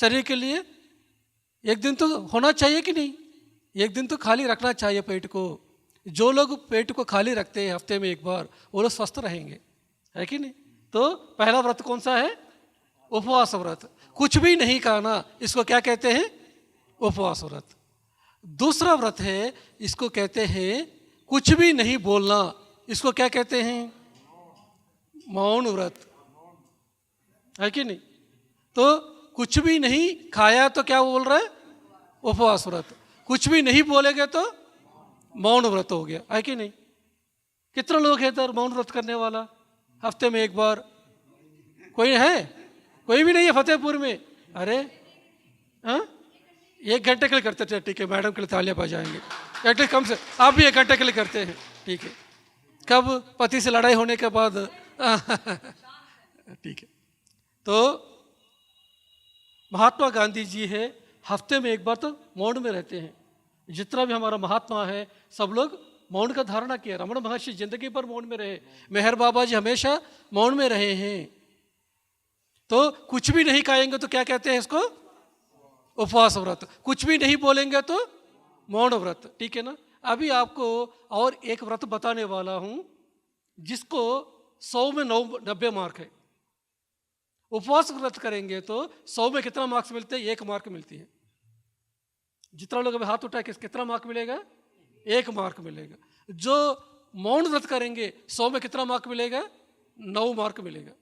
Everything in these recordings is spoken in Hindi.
शरीर के लिए? एक दिन तो होना चाहिए कि नहीं? एक दिन तो खाली रखना चाहिए पेट को। जो लोग पेट को खाली रखते हैं हफ्ते में एक बार, वो लोग स्वस्थ रहेंगे, है कि नहीं? तो पहला व्रत कौन सा है? उपवास व्रत। कुछ भी नहीं खाना, इसको क्या कहते हैं? उपवास व्रत। दूसरा व्रत है, इसको कहते हैं कुछ भी नहीं बोलना, इसको क्या कहते हैं? मौन व्रत, है कि नहीं? तो कुछ भी नहीं खाया तो क्या बोल रहा है? उपवास व्रत। कुछ भी नहीं बोलेंगे तो मौन व्रत हो गया, है कि नहीं? कितने लोग हैं इधर मौन व्रत करने वाला हफ्ते में एक बार? कोई है? कोई भी नहीं है फतेहपुर में? अरे हाँ, 1 घंटे के लिए करते थे, ठीक है, मैडम के लिए तालियां बजाएंगे। एटलीस्ट कम से आप भी 1 घंटे के लिए करते हैं, ठीक है। कब? पति से लड़ाई होने के बाद ठीक है। तो महात्मा गांधी जी है, हफ्ते में एक बार तो मौन में रहते हैं। जितना भी हमारा महात्मा है सब लोग मौन का धारणा किया। रमण महर्षि जिंदगी भर मौन में रहे, मेहर बाबा जी हमेशा मौन में रहे हैं। तो कुछ भी नहीं खाएंगे तो क्या कहते हैं इसको? उपवास व्रत। कुछ भी नहीं बोलेंगे तो मौन व्रत, ठीक है ना? अभी आपको और एक व्रत बताने वाला हूं जिसको 100 में 90 मार्क है। उपवास व्रत करेंगे तो 100 में कितना मार्क्स मिलते हैं? 1 मार्क मिलती है। जितना लोग अभी हाथ उठाए कितना मार्क मिलेगा? 1 मार्क मिलेगा। जो मौन व्रत करेंगे 100 में कितना मार्क मिलेगा? 9 मार्क मिलेगा।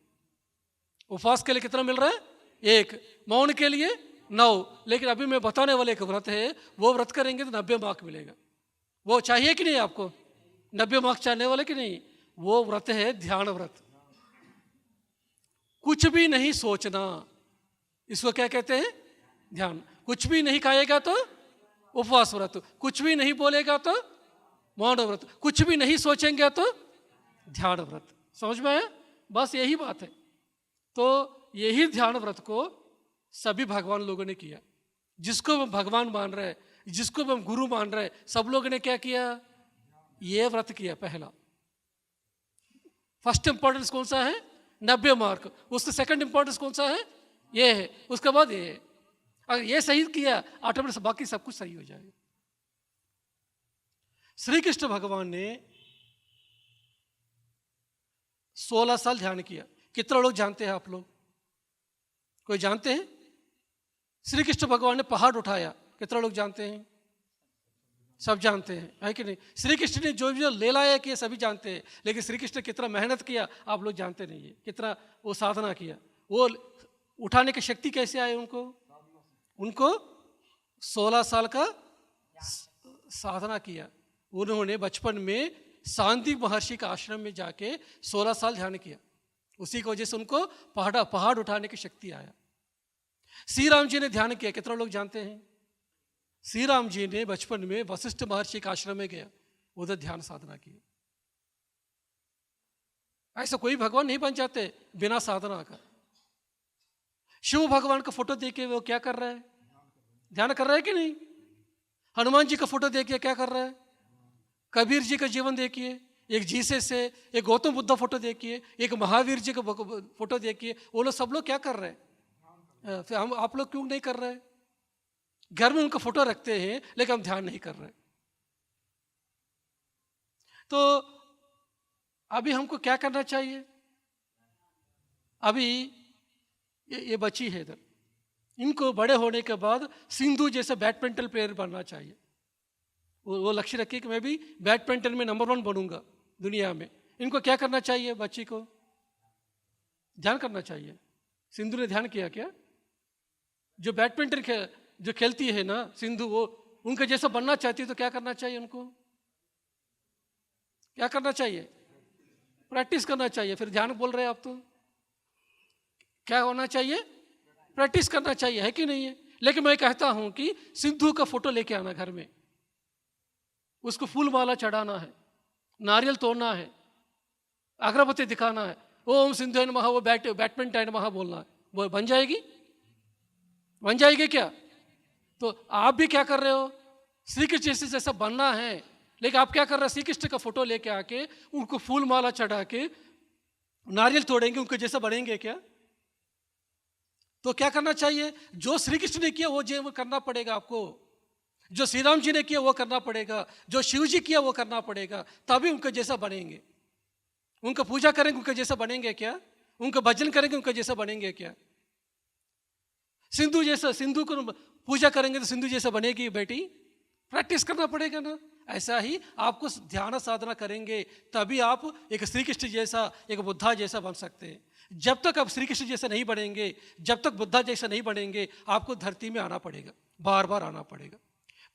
उपवास के लिए कितना मिल रहा है? 1, मौन के लिए 9। लेकिन अभी मैं बताने वाले एक व्रत है, वो व्रत करेंगे तो 90 मार्क मिलेगा। वो चाहिए कि नहीं आपको? 90 मार्क्स चाहने वाले कि नहीं? वो व्रत है ध्यान व्रत। कुछ भी नहीं सोचना, इसको क्या कहते हैं? ध्यान। कुछ भी नहीं खाएगा तो उपवास व्रत, कुछ भी नहीं बोलेगा तो मौन व्रत, कुछ भी नहीं सोचेंगे तो ध्यान व्रत। समझ में आया? बस यही बात है। तो यही ध्यान व्रत को सभी भगवान लोगों ने किया। जिसको हम भगवान मान रहे हैं, जिसको हम गुरु मान रहे हैं, सब लोगों ने क्या किया? ये व्रत किया। पहला फर्स्ट इंपॉर्टेंस कौन सा है? 90 मार्क। उसका सेकंड इंपॉर्टेंस कौन सा है? ये है। उसके बाद ये है। अगर ये सही किया ऑटोमेटिक बाकी सब कुछ सही हो जाएगा। श्री कृष्ण भगवान ने 16 साल ध्यान किया। कितना लोग जानते हैं? आप लोग कोई जानते हैं? श्री कृष्ण भगवान ने पहाड़ उठाया। कितना लोग जानते हैं? सब जानते हैं, है कि नहीं? श्री कृष्ण ने जो जो लीलाएं किए सभी जानते हैं, लेकिन श्री कृष्ण कितना मेहनत किया आप लोग जानते नहीं है। कितना वो साधना किया, वो उठाने की शक्ति कैसे आए उनको? उनको 16 साल का साधना किया। उन्होंने बचपन में सांदीप महर्षि का आश्रम में जाके 16 साल ध्यान किया। उसी की वजह से उनको पहाड़ उठाने की शक्ति आया। श्री राम जी ने ध्यान किया। कितना लोग जानते हैं? श्री राम जी ने बचपन में वशिष्ठ महर्षि के आश्रम में गया, उधर ध्यान साधना की। ऐसा कोई भगवान नहीं बन जाते बिना साधना का। शिव भगवान का फोटो देखिए, वो क्या कर रहा है? ध्यान कर रहा है कि नहीं? हनुमान जी का फोटो देखिए, क्या कर रहा है? कबीर जी का जीवन देखिए, एक जीसस से, एक गौतम बुद्ध फोटो देखिए, एक महावीर जी का फोटो देखिए, वो लोग सब लोग क्या कर रहे हैं? फिर हम आप लोग क्यों नहीं कर रहे हैं? घर में उनका फोटो रखते हैं लेकिन हम ध्यान नहीं कर रहे। तो अभी हमको क्या करना चाहिए? अभी ये बच्ची है इधर, इनको बड़े होने के बाद सिंधु जैसे बैडमिंटन प्लेयर बनना चाहिए। वो लक्ष्य रखिए कि मैं भी बैडमिंटन में नंबर 1 बनूंगा दुनिया में। इनको क्या करना चाहिए? बच्ची को ध्यान करना चाहिए। सिंधु ने ध्यान किया क्या? जो बैडमिंटन जो खेलती है ना सिंधु, वो उनके जैसा बनना चाहती है तो क्या करना चाहिए? उनको क्या करना चाहिए? प्रैक्टिस करना चाहिए। फिर ध्यान बोल रहे हैं आप तो क्या होना चाहिए? प्रैक्टिस करना चाहिए, है कि नहीं है? लेकिन मैं कहता हूं कि सिंधु का फोटो लेके आना घर में, उसको फूल माला चढ़ाना है, नारियल तोड़ना है, अगरबत्ती दिखाना है, ओम सिंधु नमः, वो बैडमिंटन नमः बोलना है। वो बन जाएगी? बन जाएगी क्या? तो आप भी क्या कर रहे हो? श्री कृष्ण जैसा बनना है, लेकिन आप क्या कर रहे हैं? श्री कृष्ण का फोटो लेके आके उनको फूल माला चढ़ा के नारियल तोड़ेंगे, उनके जैसा बनेंगे क्या? तो क्या करना चाहिए? जो श्री कृष्ण ने किया वो करना पड़ेगा आपको, जो श्री राम जी ने किया वो करना पड़ेगा, जो शिव जी किया वो करना पड़ेगा, तभी उनके जैसा बनेंगे। उनका पूजा करेंगे उनके जैसा बनेंगे क्या? उनका भजन करेंगे उनके जैसा बनेंगे क्या? सिंधु को पूजा करेंगे तो सिंधु जैसा बनेगी बेटी? प्रैक्टिस करना पड़ेगा ना। ऐसा ही आपको ध्यान साधना करेंगे तभी आप एक श्री कृष्ण जैसा, एक बुद्धा जैसा बन सकते हैं। जब तक आप श्री कृष्ण जैसा नहीं बनेंगे, जब तक बुद्धा जैसा नहीं बनेंगे, आपको धरती में आना पड़ेगा, बार बार आना पड़ेगा।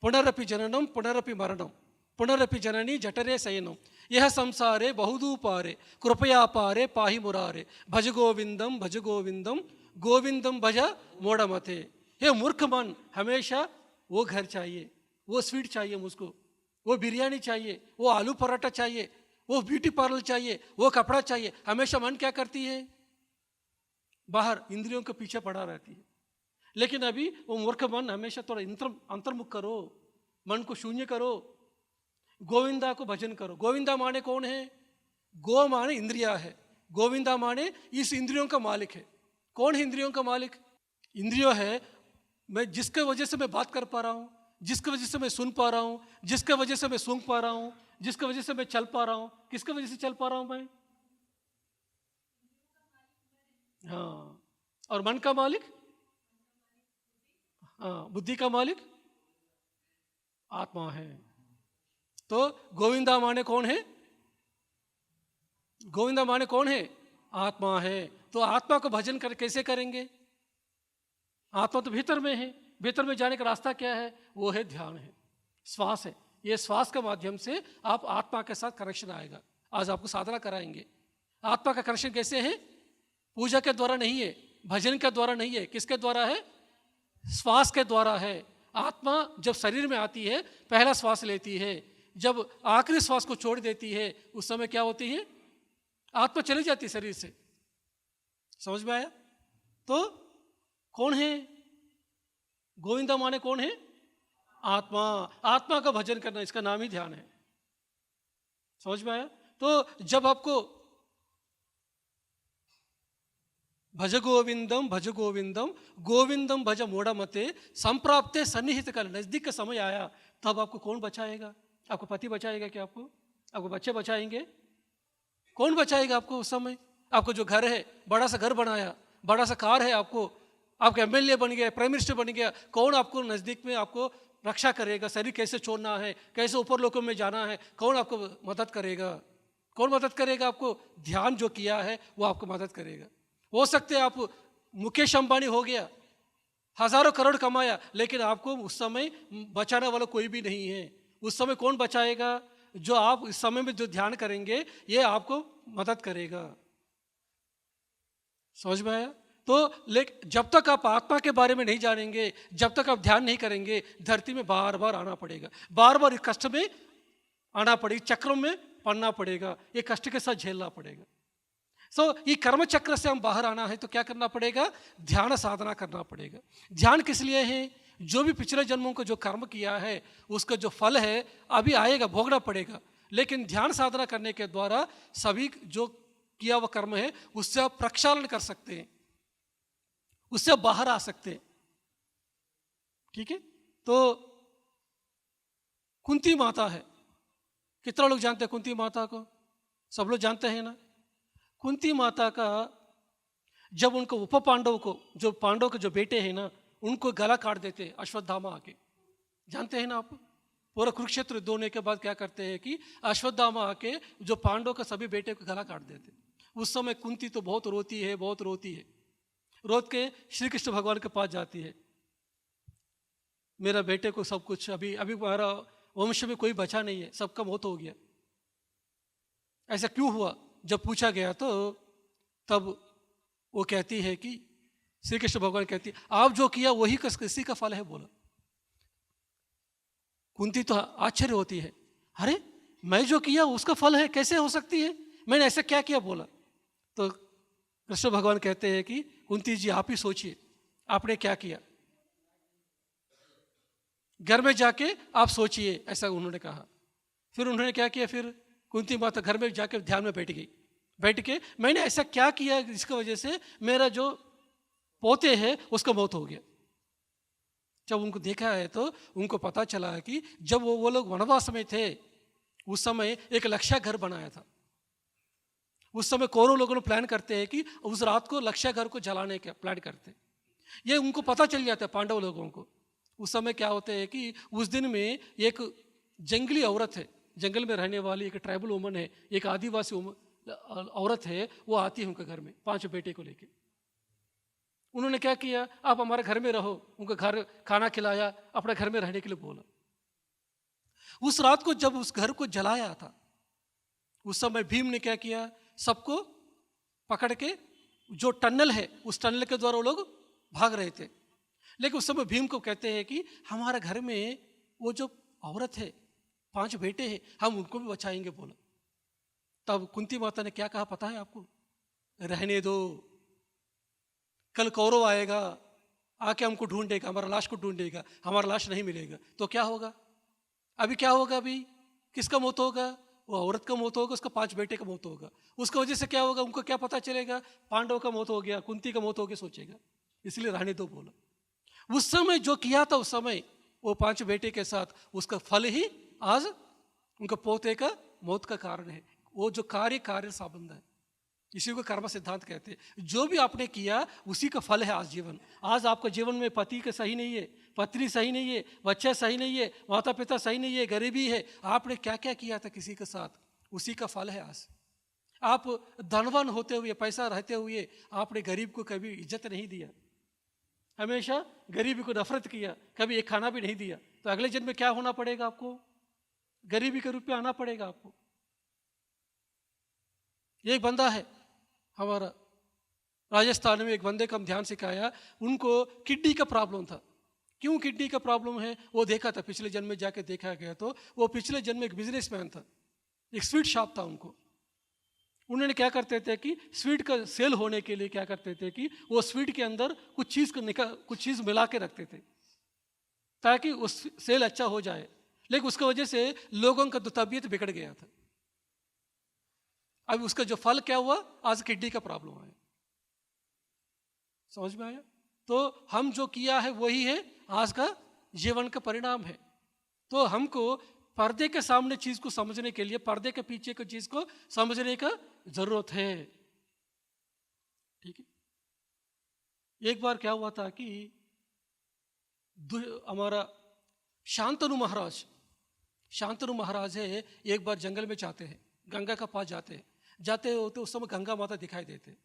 पुनरपि जननम पुनरपि मरणम पुनरपि जननी जठरे शयनम यह संसारे बहुदूपारे कृपया पारे पाहि मुरारे भज गोविंदम गोविंदम भज मोड़मते। हे मूर्ख मन, हमेशा वो घर चाहिए, वो स्वीट चाहिए मुझको, वो बिरयानी चाहिए, वो आलू पराठा चाहिए, वो ब्यूटी पार्लर चाहिए, वो कपड़ा चाहिए। हमेशा मन क्या करती है? बाहर इंद्रियों के पीछे पड़ा रहती है। लेकिन अभी वो मूर्ख मन हमेशा थोड़ा अंतर्मुख करो, मन को शून्य करो, गोविंदा को भजन करो। गोविंदा माने कौन है? गो माने इंद्रिया है, गोविंदा माने इस इंद्रियों का मालिक है। कौन है इंद्रियों का मालिक? इंद्रियों है मैं जिसके वजह से मैं बात कर पा रहा हूँ, जिसकी वजह से मैं सुन पा रहा हूँ, जिसके वजह से मैं सूंघ पा रहा हूँ, जिसकी वजह से मैं चल पा रहा हूँ। किसके वजह से चल पा रहा हूँ मैं? हाँ। और मन का मालिक? हाँ। बुद्धि का मालिक आत्मा है। तो गोविंदा माने कौन है? गोविंदा माने कौन है? आत्मा है। तो आत्मा को भजन कैसे करेंगे? आत्मा तो भीतर में है, भीतर में जाने का रास्ता क्या है? वो है ध्यान, है श्वास है। ये श्वास के माध्यम से आप आत्मा के साथ कनेक्शन आएगा। आज आपको साधना कराएंगे। आत्मा का कनेक्शन कैसे है? पूजा के द्वारा नहीं है, भजन के द्वारा नहीं है। किसके द्वारा है? श्वास के द्वारा है। आत्मा जब शरीर में आती है, पहला श्वास लेती है, जब आखिरी श्वास को छोड़ देती है, उस समय क्या होती है? आत्मा चली जाती है शरीर से। समझ में आया? तो कौन है गोविंदा? माने कौन है? आत्मा। आत्मा का भजन करना, इसका नाम ही ध्यान है। समझ में आया? तो जब आपको भज गोविंदम गोविंदम भज मोड़मते संप्राप्ते सन्निहित काल, नजदीक का समय आया, तब आपको कौन बचाएगा? आपको पति बचाएगा क्या? आपको बच्चे बचाएंगे? कौन बचाएगा आपको उस समय? आपको जो घर है, बड़ा सा घर बनाया, बड़ा सा कार है, आपको एमएलए बन गया, प्राइम मिनिस्टर बन गया, कौन आपको नज़दीक में आपको रक्षा करेगा? शरीर कैसे छोड़ना है, कैसे ऊपर लोकों में जाना है, कौन आपको मदद करेगा? कौन मदद करेगा आपको? ध्यान जो किया है वो आपको मदद करेगा। हो सकते आप मुकेश अंबानी हो गया, हजारों करोड़ कमाया, लेकिन आपको उस समय बचाने वाला कोई भी नहीं है। उस समय कौन बचाएगा? जो आप इस समय में जो ध्यान करेंगे, ये आपको मदद करेगा। समझ में आया? तो लेकिन जब तक आप आत्मा के बारे में नहीं जानेंगे, जब तक आप ध्यान नहीं करेंगे, धरती में बार बार आना पड़ेगा, बार बार कष्ट में आना पड़ेगा, चक्रों में पड़ना पड़ेगा, ये कष्ट के साथ झेलना पड़ेगा। ये कर्म चक्र से हम बाहर आना है तो क्या करना पड़ेगा? ध्यान साधना करना पड़ेगा। ध्यान किस लिए है? जो भी पिछले जन्मों को जो कर्म किया है उसका जो फल है अभी आएगा, भोगना पड़ेगा। लेकिन ध्यान साधना करने के द्वारा सभी जो किया हुआ कर्म है उससे आप प्रक्षालन कर सकते हैं, उससे आप बाहर आ सकते हैं। ठीक है? तो कुंती माता है, कितना लोग जानते हैं कुंती माता को? सब लोग जानते हैं ना। कुंती माता का जब उनको उप पांडव को, जो पांडव के जो बेटे हैं ना, उनको गला काट देते अश्वत्थामा आके, जानते हैं ना आप? पूरा कुरुक्षेत्र युद्ध होने के बाद क्या करते हैं कि अश्वत्थामा आके जो पांडव का सभी बेटे को गला काट देते। उस समय कुंती तो बहुत रोती है, बहुत रोती है। रोत के श्री कृष्ण भगवान के पास जाती है, मेरा बेटे को सब कुछ, अभी हमारा वंश में कोई बचा नहीं है, सबका मौत हो गया। ऐसा क्यों हुआ? जब पूछा गया तो तब वो कहती है कि श्री कृष्ण भगवान कहती है आप जो किया वही किसी का फल है। बोला। कुंती तो आश्चर्य होती है, अरे मैं जो किया उसका फल है, कैसे हो सकती है? मैंने ऐसा क्या किया? बोला। तो कृष्ण भगवान कहते हैं कि कुंती जी आप ही सोचिए आपने क्या किया, घर में जाके आप सोचिए, ऐसा उन्होंने कहा। फिर उन्होंने क्या किया? फिर कुंती माता घर में जाके ध्यान में बैठ गई। बैठ के मैंने ऐसा क्या किया जिसकी वजह से मेरा जो पोते हैं उसका मौत हो गया। जब उनको देखा है तो उनको पता चला है कि जब वो लोग वनवास में थे उस समय एक लक्ष्य घर बनाया था। उस समय कौरव लोगों ने प्लान करते हैं कि उस रात को लक्ष्य घर को जलाने का प्लान करते हैं। ये उनको पता चल जाता है पांडव लोगों को। उस समय क्या होता है कि उस दिन में एक जंगली औरत है, जंगल में रहने वाली एक ट्राइबल वुमन है, एक आदिवासी औरत है, वो आती है उनके घर में 5 बेटे को लेके। उन्होंने क्या किया, आप हमारे घर में रहो, उनका घर खाना खिलाया, अपने घर में रहने के लिए बोला। उस रात को जब उस घर को जलाया था उस समय भीम ने क्या किया, सबको पकड़ के जो टनल है उस टनल के द्वारा वो लोग भाग रहे थे। लेकिन उस समय भीम को कहते हैं कि हमारे घर में वो जो औरत है 5 बेटे हैं, हम उनको भी बचाएंगे बोला। तब कुंती माता ने क्या कहा पता है आपको, रहने दो, कल कौरव आएगा आके हमको ढूंढेगा, हमारा लाश को ढूंढेगा, हमारा लाश नहीं मिलेगा तो क्या होगा। अभी क्या होगा, अभी किसका मौत होगा, वो औरत का मौत होगा, उसका 5 बेटे का मौत होगा। उसकी वजह से क्या होगा, उनको क्या पता चलेगा, पांडव का मौत हो गया, कुंती का मौत हो गया सोचेगा, इसलिए रहने दो बोला। उस समय जो किया था उस समय वो 5 बेटे के साथ उसका फल ही आज उनका पोते का मौत का कारण है। वो जो कार्य संबंध है, इसी को कर्म सिद्धांत कहते हैं। जो भी आपने किया उसी का फल है आज जीवन। आज आपका जीवन में पति का सही नहीं है, पत्नी सही नहीं है, बच्चा सही नहीं है, माता पिता सही नहीं है, गरीबी है, आपने क्या क्या किया था किसी के साथ, उसी का फल है आज। आप धनवान होते हुए, पैसा रहते हुए आपने गरीब को कभी इज्जत नहीं दिया, हमेशा गरीबी को नफरत किया, कभी एक खाना भी नहीं दिया, तो अगले जन्म में क्या होना पड़ेगा आपको, गरीबी के रूप में आना पड़ेगा आपको। एक बंदा है हमारा राजस्थान में, एक बंदे का हम ध्यान सिखाया, उनको किडनी का प्रॉब्लम था। क्यों किडनी का प्रॉब्लम है वो देखा था, पिछले जन्म में जाके देखा गया तो वो पिछले जन्म में एक बिजनेसमैन था, एक स्वीट शॉप था उनको। उन्होंने क्या करते थे कि स्वीट का सेल होने के लिए क्या करते थे कि वो स्वीट के अंदर कुछ चीज़ मिला के रखते थे ताकि उस सेल अच्छा हो जाए। लेकिन उसकी वजह से लोगों का तो तबीयत बिगड़ गया था। अब उसका जो फल क्या हुआ, आज किडनी का प्रॉब्लम आया। समझ में आया। तो हम जो किया है वही है आज का जीवन का परिणाम है। तो हमको पर्दे के सामने चीज को समझने के लिए पर्दे के पीछे की चीज को समझने का जरूरत है। ठीक है। एक बार क्या हुआ था कि हमारा शांतनु महाराज है, एक बार जंगल में जाते हैं, गंगा का पास जाते होते उस समय गंगा माता दिखाई देते।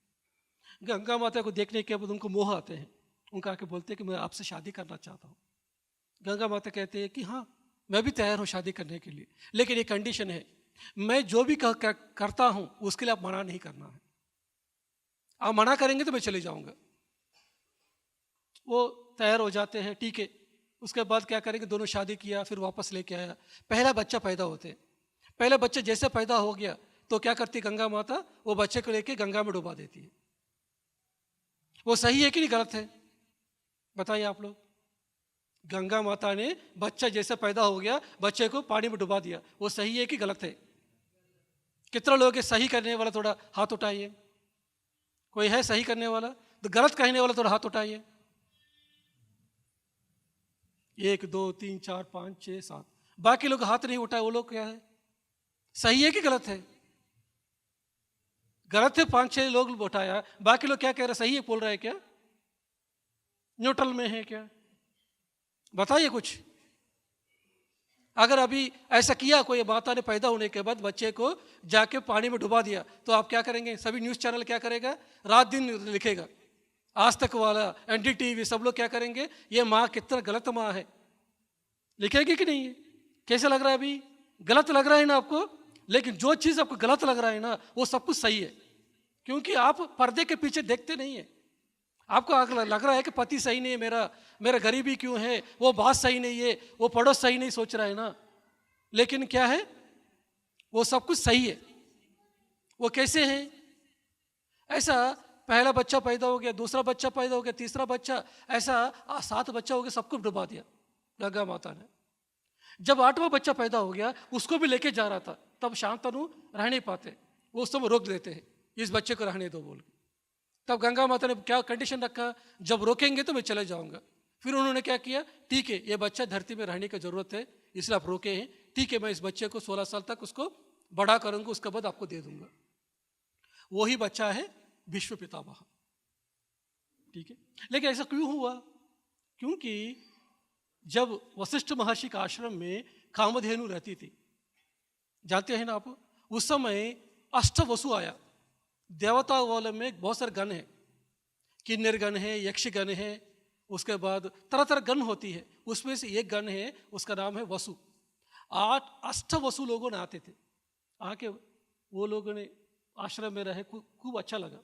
गंगा माता को देखने के बाद उनको मोह आते हैं, उनका आके बोलते हैं कि मैं आपसे शादी करना चाहता हूँ। गंगा माता कहते हैं कि हाँ मैं भी तैयार हूँ शादी करने के लिए, लेकिन ये कंडीशन है, मैं जो भी करता हूँ उसके लिए आप मना नहीं करना है। आप मना करेंगे तो मैं चले जाऊँगा। वो तैयार हो जाते हैं, ठीक है। उसके बाद क्या करेंगे, दोनों शादी किया, फिर वापस लेके आया, पहला बच्चा पैदा होते। पहला बच्चा जैसे पैदा हो गया तो क्या करती गंगा माता, वो बच्चे को लेके गंगा में डुबा देती है। वो सही है कि नहीं गलत है, बताइए आप लोग। गंगा माता ने बच्चा जैसे पैदा हो गया बच्चे को पानी में डुबा दिया, वो सही है कि गलत है। कितना लोग है सही करने वाला, थोड़ा हाथ उठाइए। कोई है सही करने वाला? तो गलत कहने वाला थोड़ा हाथ उठाइए। 1 2 3 4 5 6 7। बाकी लोग हाथ नहीं उठाए, वो लोग क्या है, सही है कि गलत है? गलत है। 5-6 लोग उठाया, बाकी लोग क्या कह रहे, सही है बोल रहे हैं क्या, न्यूट्रल में है क्या? बताइए कुछ। अगर अभी ऐसा किया कोई माता ने पैदा होने के बाद बच्चे को जाके पानी में डुबा दिया तो आप क्या करेंगे? सभी न्यूज़ चैनल क्या करेगा, रात दिन लिखेगा, आज तक वाला, NDTV, सब लोग क्या करेंगे, ये माँ कितना गलत माँ है, लिखेगी कि नहीं है? कैसे लग रहा है? अभी गलत लग रहा है ना आपको, लेकिन जो चीज़ आपको गलत लग रहा है ना वो सब कुछ सही है, क्योंकि आप पर्दे के पीछे देखते नहीं है। आपको लग रहा है कि पति सही नहीं है, मेरा गरीबी क्यों है, वो बात सही नहीं है, वो पड़ोस सही नहीं सोच रहा है ना, लेकिन क्या है, वो सब कुछ सही है। वो कैसे है? ऐसा पहला बच्चा पैदा हो गया, दूसरा बच्चा पैदा हो गया, तीसरा बच्चा, ऐसा 7 बच्चा हो गया, सबको डुबा दिया गंगा माता ने। जब 8वां बच्चा पैदा हो गया उसको भी लेके जा रहा था, तब शांतनु रह नहीं पाते, वो उस समय रोक देते हैं, इस बच्चे को रहने दो बोल के। तब गंगा माता ने क्या कंडीशन रखा, जब रोकेंगे तो मैं चले जाऊंगा। फिर उन्होंने क्या किया, ठीक है ये बच्चा धरती में रहने की ज़रूरत है इसलिए आप रोके हैं, ठीक है मैं इस बच्चे को 16 साल तक उसको बड़ा करूंगा, उसके बाद आपको दे दूंगा। वही बच्चा है भीष्म पितामह। ठीक है, लेकिन ऐसा क्यों हुआ? क्योंकि जब वशिष्ठ महर्षि का आश्रम में कामधेनु रहती थी, जानते हैं ना आप, उस समय अष्टवसु आया। देवता वाले में बहुत सारे गण हैं, किन्नर गण है, यक्ष गण है, उसके बाद तरह तरह गण होती है, उसमें से एक गण है उसका नाम है वसु। 8 वसु लोगों ने आते थे, आके वो लोगों ने आश्रम में रहे, खूब अच्छा लगा।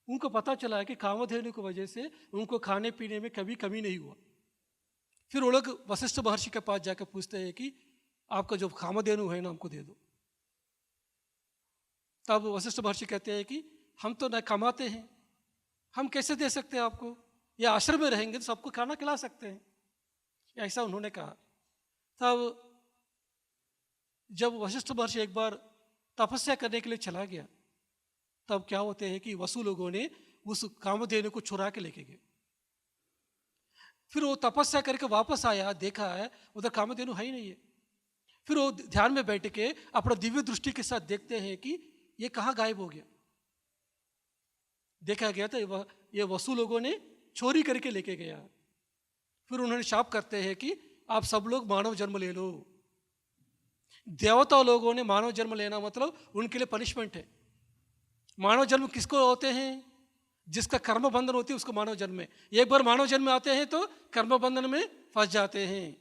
उनको पता चला है कि कामधेनु की वजह से उनको खाने पीने में कभी कमी नहीं हुआ। फिर वो लोग वशिष्ठ महर्षि के पास जाकर पूछते हैं कि आपका जो कामधेनु है ना हमको दे दो। तब वशिष्ठ महर्षि कहते हैं कि हम तो न कमाते हैं, हम कैसे दे सकते हैं आपको, या आश्रम में रहेंगे तो सबको खाना खिला सकते हैं, ऐसा उन्होंने कहा। तब जब वशिष्ठ महर्षि एक बार तपस्या करने के लिए चला गया, तब क्या होते हैं कि वसु लोगों ने उस कामधेनु को चुरा के लेके गए। फिर वो तपस्या करके वापस आया, देखा है उधर कामधेनु है ही नहीं है। फिर वो ध्यान में बैठ के अपना दिव्य दृष्टि के साथ देखते हैं कि ये कहाँ गायब हो गया। देखा गया तो ये वसु लोगों ने चोरी करके लेके गया। फिर उन्होंने शाप करते हैं कि आप सब लोग मानव जन्म ले लो। देवता लोगों ने मानव जन्म लेना मतलब उनके लिए पनिशमेंट है। मानव जन्म किसको होते हैं? जिसका कर्म बंधन होती है उसको मानव जन्म में। एक बार मानव जन्म में आते हैं तो कर्म बंधन में फंस जाते हैं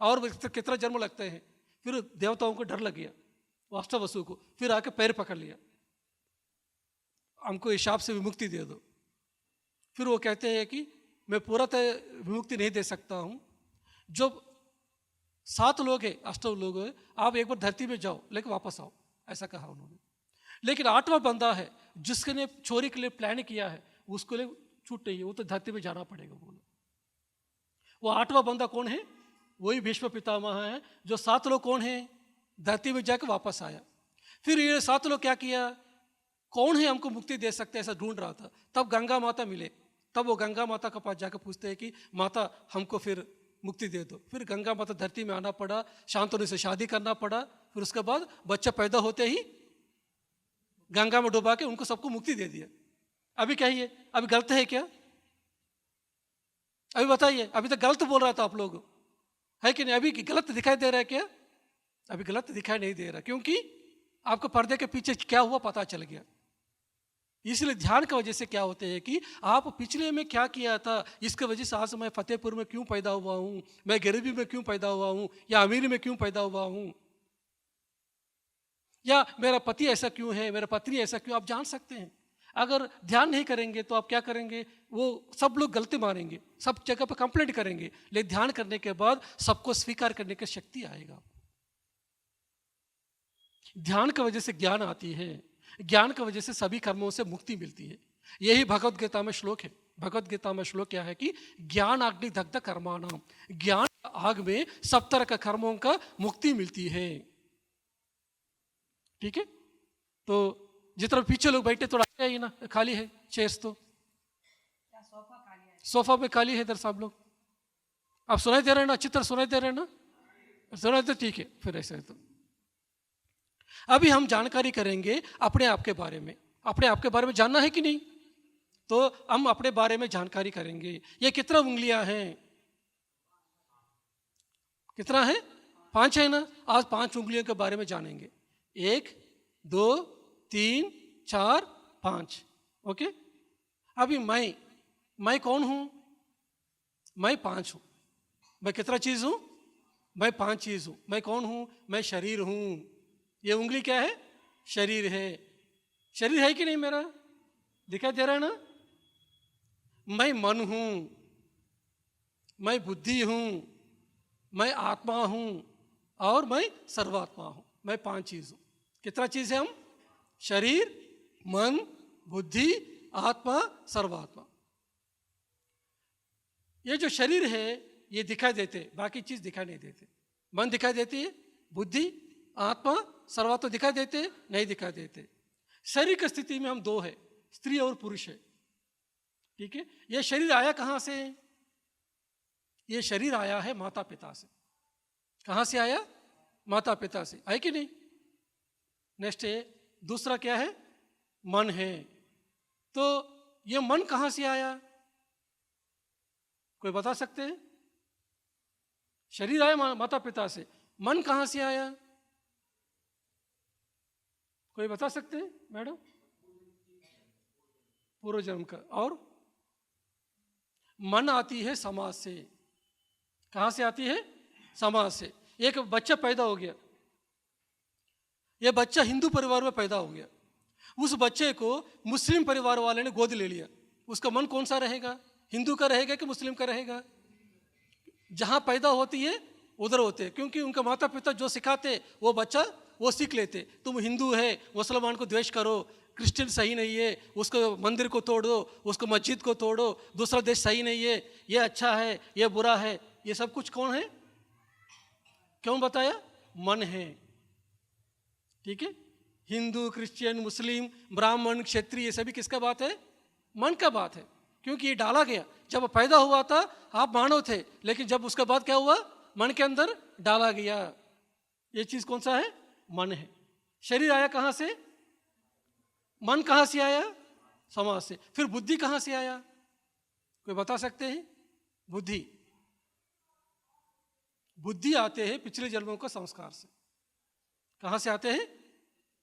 और कितना जन्म लगते हैं। फिर देवताओं को डर लग गया, अष्टवसु को, फिर आके पैर पकड़ लिया, हमको इस शाप से विमुक्ति दे दो। फिर वो कहते हैं कि मैं पूरा विमुक्ति नहीं दे सकता हूँ, जो 7 लोग हैं, 8 लोग हैं, आप एक बार धरती में जाओ लेकिन वापस आओ, ऐसा कहा उन्होंने। लेकिन 8वां बंदा है जिसने चोरी के लिए प्लान किया है, उसको लिए छूट नहीं है, वो तो धरती में जाना पड़ेगा। बोला वो 8वां बंदा कौन है? वही भीष्म पितामह है। जो 7 लोग कौन है? धरती में जाकर वापस आया। फिर ये 7 लोग क्या किया, कौन है हमको मुक्ति दे सकते, ऐसा ढूंढ रहा था। तब गंगा माता मिले, तब वो गंगा माता के पास जाकर पूछते हैं कि माता हमको फिर मुक्ति दे दो। फिर गंगा माता धरती में आना पड़ा, शांतनु से शादी करना पड़ा। फिर उसके बाद बच्चा पैदा होते ही गंगा में डुबा के उनको सबको मुक्ति दे दिया। अभी कहिए, अभी गलत है क्या? अभी बताइए, अभी तो गलत बोल रहा था आप लोग, है कि नहीं? अभी गलत दिखाई दे रहा है क्या? अभी गलत दिखाई नहीं दे रहा, क्योंकि आपको पर्दे के पीछे क्या हुआ पता चल गया। इसलिए ध्यान की वजह से क्या होते हैं कि आप पिछले में क्या किया था, इसके वजह से आज मैं फतेहपुर में क्यों पैदा हुआ हूँ, मैं गरीबी में क्यों पैदा हुआ हूँ, या अमीरी में क्यों पैदा हुआ हूँ, या मेरा पति ऐसा क्यों है, मेरा पत्नी ऐसा क्यों, आप जान सकते हैं। अगर ध्यान नहीं करेंगे तो आप क्या करेंगे, वो सब लोग गलती मारेंगे, सब जगह पर कंप्लेंट करेंगे। लेकिन ध्यान करने के बाद सबको स्वीकार करने की शक्ति आएगा। ध्यान की वजह से ज्ञान आती है, ज्ञान की वजह से सभी कर्मों से मुक्ति मिलती है। यही भगवत गीता में श्लोक है। भगवत गीता में श्लोक क्या है कि ज्ञान अग्नि दग्ध कर्माणाम, ज्ञान आग में सब तरह का कर्मों का मुक्ति मिलती है। ठीक है, तो जितना पीछे लोग बैठे थोड़ा आगे ना, खाली है चेयर्स, तो सोफा पे खाली है इधर सब लोग। आप सुनाई दे रहे हैं ना, अच्छी तरह सुनाई दे रहे हैं ना? सुनाई दे, ठीक है। फिर ऐसा है तो अभी हम जानकारी करेंगे अपने आप के बारे में। अपने आप के बारे में जानना है कि नहीं? तो हम अपने बारे में जानकारी करेंगे। ये कितना उंगलियां हैं? कितना है? 5 है ना। आज 5 उंगलियों के बारे में जानेंगे। 1 2 3 4 5। ओके, अभी मैं कौन हूं? मैं 5 हूं। मैं कितना चीज हूं? मैं 5 चीज हूं। मैं कौन हूं? मैं शरीर हूं। ये उंगली क्या है? शरीर है। शरीर है कि नहीं मेरा? दिखाई दे रहा है ना? मैं मन हूं, मैं बुद्धि हूं, मैं आत्मा हूं और मैं सर्वात्मा हूं। मैं 5 चीज हूं। कितना चीज है हम? शरीर, मन, बुद्धि, आत्मा, सर्वात्मा। ये जो शरीर है ये दिखाई देते, बाकी चीज दिखाई नहीं देते। मन दिखाई देती है, बुद्धि, आत्मा, सर्वात्मा दिखाई देते? नहीं दिखाई देते। शरीर की स्थिति में हम 2 है, स्त्री और पुरुष है। ठीक है, ये शरीर आया कहाँ से? ये शरीर आया है माता पिता से। कहाँ से आया? माता पिता से, है कि नहीं? नेक्स्ट है, दूसरा क्या है? मन है। तो ये मन कहाँ से आया? कोई बता सकते हैं? शरीर आया माता पिता से, मन कहाँ से आया? कोई बता सकते हैं मैडम? पूर्व जन्म का। और मन आती है समाज से। कहाँ से आती है? समाज से। एक बच्चा पैदा हो गया, ये बच्चा हिंदू परिवार में पैदा हो गया, उस बच्चे को मुस्लिम परिवार वाले ने गोद ले लिया, उसका मन कौन सा रहेगा? हिंदू का रहेगा कि मुस्लिम का रहेगा? जहाँ पैदा होती है उधर होते हैं, क्योंकि उनका माता पिता जो सिखाते वो बच्चा वो सीख लेते। तुम हिंदू है, मुसलमान को द्वेष करो, क्रिश्चियन सही नहीं है, उसको मंदिर को तोड़ दो, उसको मस्जिद को तोड़ो, दूसरा देश सही नहीं है, ये अच्छा है, ये बुरा है। ये सब कुछ कौन है? क्यों बताया? मन है। ठीक है, हिंदू, क्रिश्चियन, मुस्लिम, ब्राह्मण, क्षत्रिय, ये सभी किसका बात है? मन का बात है। क्योंकि ये डाला गया, जब पैदा हुआ था आप मानव थे, लेकिन जब उसके बाद क्या हुआ? मन के अंदर डाला गया। ये चीज कौन सा है? मन है। शरीर आया कहाँ से? मन कहाँ से आया? समाज से। फिर बुद्धि कहाँ से आया? कोई बता सकते हैं? बुद्धि, बुद्धि आते हैं पिछले जन्मों के संस्कार से। कहाँ से आते हैं?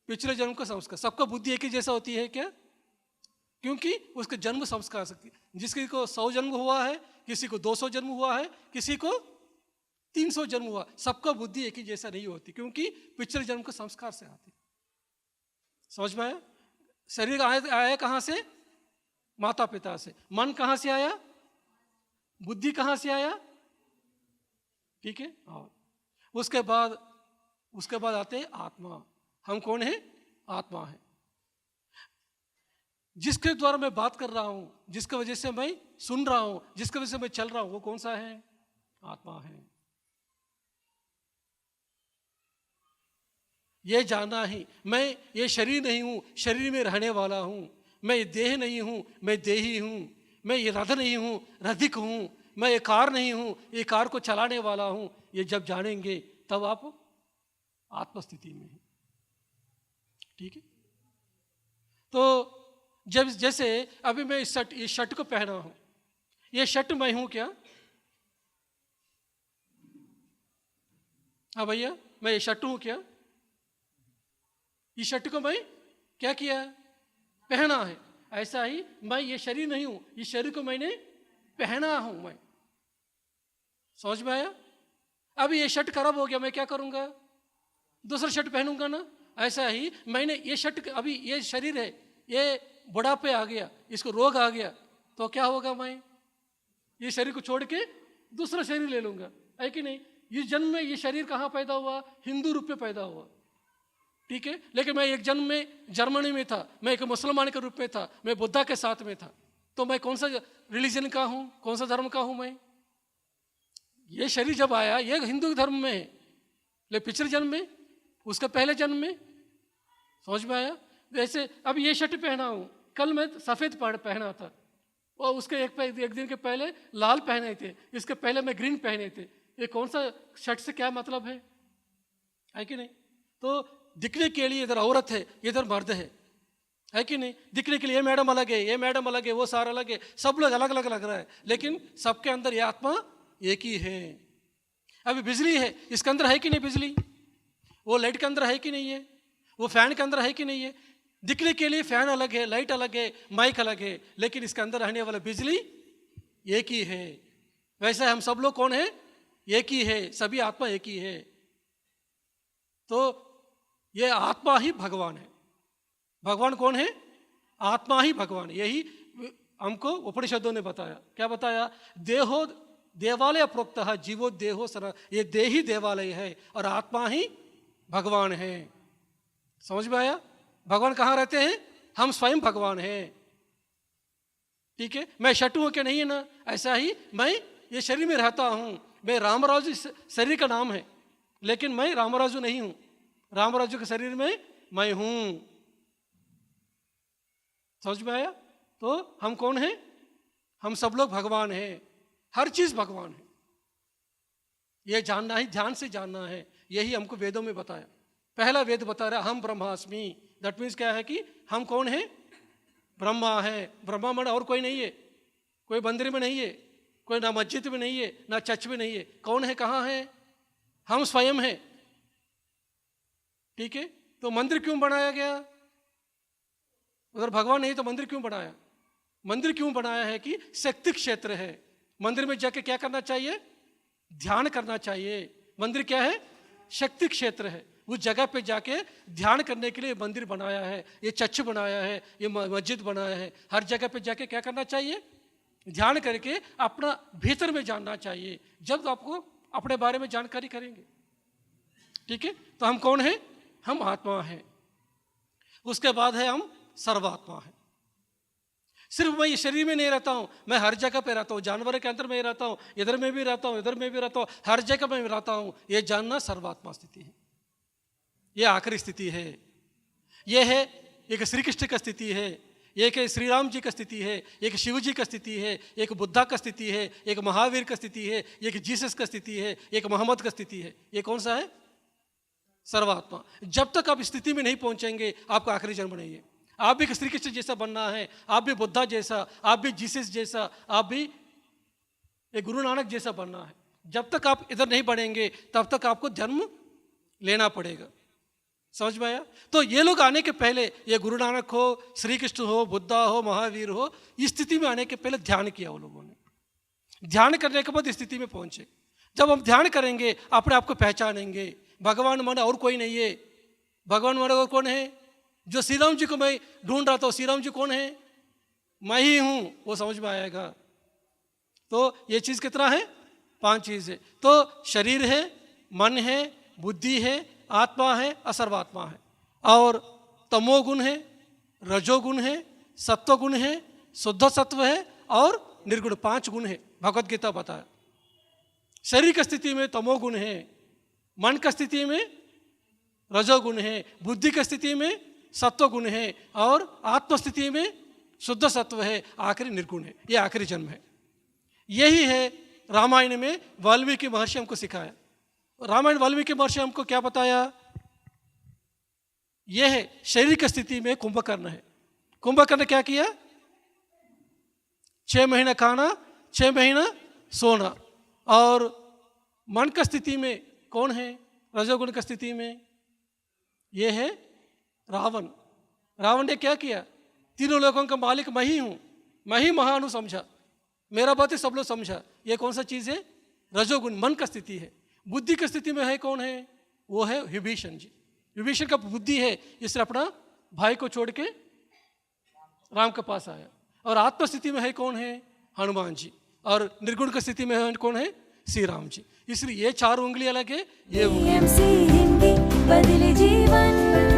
पिछले जन्म का संस्कार। सबका बुद्धि एक ही जैसा होती है क्या? क्योंकि उसके जन्म संस्कार सकती, जिसकी को 100 जन्म हुआ है, किसी को 200 जन्म हुआ है, किसी को 300 जन्म हुआ, सबका बुद्धि एक ही जैसा नहीं होती, क्योंकि पिछले जन्म के संस्कार से आती। समझ में आया? शरीर आया कहाँ से? माता पिता से। मन कहाँ से आया? बुद्धि कहाँ से आया? ठीक है। और उसके बाद आते हैं आत्मा। हम कौन है? आत्मा है। जिसके द्वारा मैं बात कर रहा हूं, जिसकी वजह से मैं सुन रहा हूं, जिसकी वजह से मैं चल रहा हूं, वो कौन सा है? आत्मा है। ये जानना ही, मैं ये शरीर नहीं हूं, शरीर में रहने वाला हूं। मैं ये देह नहीं हूं, मैं देही हूं। मैं ये रथ नहीं हूं, रथिक हूं। मैं ये कार नहीं हूं, ये कार को चलाने वाला हूं। ये जब जानेंगे तब आप आत्मस्थिति में हैं। ठीक है। तो जब जैसे अभी मैं इस शर्ट को पहना हूं, ये शर्ट मैं हूं क्या? हाँ भैया, मैं ये शर्ट हूं क्या? इस शर्ट को मैं क्या किया? पहना है। ऐसा ही मैं ये शरीर नहीं हूं, इस शरीर को मैंने पहना हूं। मैं समझ में आया? अभी ये शर्ट खराब हो गया, मैं क्या करूंगा? दूसरा शर्ट पहनूंगा ना। ऐसा ही मैंने ये शर्ट, अभी ये शरीर है, ये बुढ़ापे आ गया, इसको रोग आ गया, तो क्या होगा? मैं ये शरीर को छोड़ के दूसरा शरीर ले लूंगा, है कि नहीं? इस जन्म में ये शरीर कहाँ पैदा हुआ? हिंदू रूप में पैदा हुआ। ठीक है। लेकिन मैं एक जन्म में जर्मनी में था, मैं एक मुसलमान के रूप में था, मैं बुद्धा के साथ में था। तो मैं कौन सा रिलीजन का हूँ, कौन सा धर्म का हूँ? मैं ये शरीर जब आया ये हिंदू धर्म में है, लेकिन पिछले जन्म में, उसका पहले जन्म में। समझ में आया? जैसे अब ये शर्ट पहना हूँ, कल मैं सफ़ेद पहना था, और उसके एक दिन के पहले लाल पहने थे, इसके पहले मैं ग्रीन पहने थे। ये कौन सा शर्ट से क्या मतलब है कि नहीं? तो दिखने के लिए इधर औरत है, इधर मर्द है कि नहीं? दिखने के लिए ये मैडम अलग है, ये मैडम अलग है, वो सारा अलग है, सब लोग अलग अलग लग रहा है, लेकिन सबके अंदर ये आत्मा एक ही है। अभी बिजली है, इसके अंदर है कि नहीं बिजली? वो लाइट के अंदर है कि नहीं है? वो फैन के अंदर है कि नहीं है? दिखने के लिए फैन अलग है, लाइट अलग है, माइक अलग है, लेकिन इसके अंदर रहने वाला बिजली एक ही है। वैसे हम सब लोग कौन है? एक ही है, सभी आत्मा एक ही है। तो ये आत्मा ही भगवान है। भगवान कौन है? आत्मा ही भगवान है। यही हमको उपनिषदों ने बताया। क्या बताया? देहो देवालय प्रोक्त जीवो देहो सना, ये देह ही देवालय है और आत्मा ही भगवान है। समझ में आया? भगवान कहाँ रहते हैं? हम स्वयं भगवान हैं। ठीक है। मैं शटू हूं क्या? नहीं है ना। ऐसा ही मैं ये शरीर में रहता हूं, मैं रामराजू शरीर का नाम है, लेकिन मैं रामराजू नहीं हूं। रामराजू के शरीर में मैं हूं। समझ में आया? तो हम कौन हैं? हम सब लोग भगवान हैं, हर चीज भगवान है। ये जानना ही, ध्यान से जानना है। यही हमको वेदों में बताया। पहला वेद बता रहा हम ब्रह्मास्मि। दैट मीन्स क्या है कि हम कौन है? ब्रह्मा है। ब्रह्मा मन और कोई नहीं है, कोई मंदिर में नहीं है, कोई ना मस्जिद में नहीं है, ना चर्च में नहीं है। कौन है? कहाँ है? हम स्वयं हैं। ठीक है, तो मंदिर क्यों बनाया गया? अगर भगवान नहीं तो मंदिर क्यों बनाया? मंदिर क्यों बनाया है कि शक्ति क्षेत्र है। मंदिर में जाके क्या करना चाहिए? ध्यान करना चाहिए। मंदिर क्या है? शक्ति क्षेत्र है। उस जगह पे जाके ध्यान करने के लिए मंदिर बनाया है, ये चर्च बनाया है, ये मस्जिद बनाया है। हर जगह पे जाके क्या करना चाहिए? ध्यान करके अपना भीतर में जानना चाहिए, जब आपको अपने बारे में जानकारी करेंगे। ठीक है, तो हम कौन है? हम आत्मा हैं। उसके बाद है हम सर्वात्मा है। सिर्फ मैं ये शरीर में नहीं रहता हूँ, मैं हर जगह पे रहता हूँ। जानवर के अंदर में रहता हूँ, इधर में भी रहता हूँ, इधर में भी रहता हूँ, हर जगह में रहता हूँ। ये जानना सर्वात्मा स्थिति है। ये आखिरी स्थिति है। ये है एक श्री कृष्ण का स्थिति है, एक श्री राम जी का स्थिति है, एक शिव जी का स्थिति है, एक बुद्धा का स्थिति है, एक महावीर का स्थिति है, एक जीसस का स्थिति है, एक मोहम्मद का स्थिति है। ये कौन सा है? सर्वात्मा। जब तक आप स्थिति में नहीं पहुंचेंगे, आपका आखिरी जन्म नहीं है। आप भी श्री कृष्ण जैसा बनना है, आप भी बुद्धा जैसा, आप भी जीसस जैसा, आप भी एक गुरु नानक जैसा बनना है। जब तक आप इधर नहीं बढ़ेंगे, तब तक आपको जन्म लेना पड़ेगा। समझ में आया? तो ये लोग आने के पहले, ये गुरु नानक हो, श्री कृष्ण हो, बुद्धा हो, महावीर हो, इस स्थिति में आने के पहले ध्यान किया वो लोगों ने। ध्यान करने के बाद इस स्थिति में पहुंचे। जब हम ध्यान करेंगे, अपने आप को पहचानेंगे। भगवान माने और कोई नहीं है। भगवान माने और कौन है? जो श्री राम जी को मैं ढूंढ रहा था, श्री राम जी कौन है? मैं ही हूं। वो समझ में आएगा। तो ये चीज कितना है? 5 चीज है। तो शरीर है, मन है, बुद्धि है, आत्मा है, असर्वात्मा है। और तमोगुण है, रजोगुण है, सत्वगुण है, शुद्ध सत्व है और निर्गुण। 5 गुण है, भगवत गीता बताया। शरीर की स्थिति में तमोगुण है, मन की स्थिति में रजोगुण है, बुद्धि की स्थिति में सत्वगुण है और आत्मस्थिति में शुद्ध सत्व है, आखिरी निर्गुण है। ये आखिरी जन्म है। यही है रामायण में वाल्मीकि महर्षि हमको सिखाया। रामायण वाल्मीकि महर्षि हमको क्या बताया? यह है शरीर की स्थिति में कुंभकर्ण है। कुंभकर्ण क्या किया? 6 महीना खाना, 6 महीना सोना। और मन की स्थिति में कौन है? रजोगुण की स्थिति में यह है रावण। रावण ने क्या किया? तीनों लोगों का मालिक मैं ही हूं, मैं ही महान हूं समझा, मेरा बात ही सब लोग समझा। ये कौन सा चीज है? रजोगुण, मन का स्थिति है। बुद्धि की स्थिति में है कौन है? वो है विभीषण जी। विभीषण का बुद्धि है, इसलिए अपना भाई को छोड़ के राम के पास आया। और आत्म स्थिति में है कौन है? हनुमान जी। और निर्गुण की स्थिति में है कौन है? श्री राम जी। इसलिए ये 4 उंगली अलग है, ये उंगली। बदले जीवन।